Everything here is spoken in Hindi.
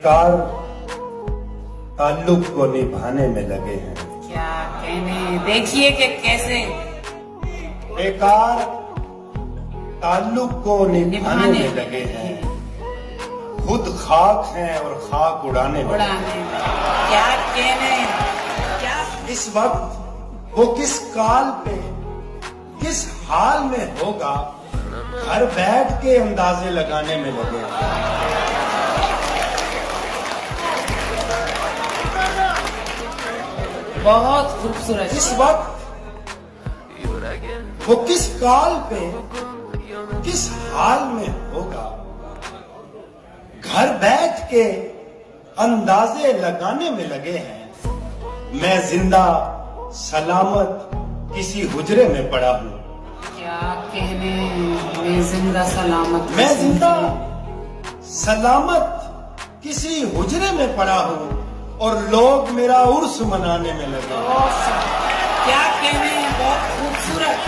कार ताल्लुक को निभाने में लगे हैं। क्या कहने, देखिए कि कैसे बेकार ताल्लुक को निभाने में लगे हैं। खुद खाक हैं और खाक उड़ाने में उड़ाने में। क्या कहने, क्या इस वक्त वो किस काल पे किस हाल में होगा, घर बैठ के अंदाजे लगाने में लगे हैं। बहुत खूबसूरत। इस वक्त वो किस काल पे किस हाल में होगा, घर बैठ के अंदाजे लगाने में लगे हैं। मैं जिंदा सलामत किसी हुजरे में पड़ा हूं। क्या कहने, मैं जिंदा सलामत मैं जिंदा सलामत किसी हुजरे में पड़ा हूं और लोग मेरा उर्स मनाने में लगे। क्या कहने, बहुत खूबसूरत।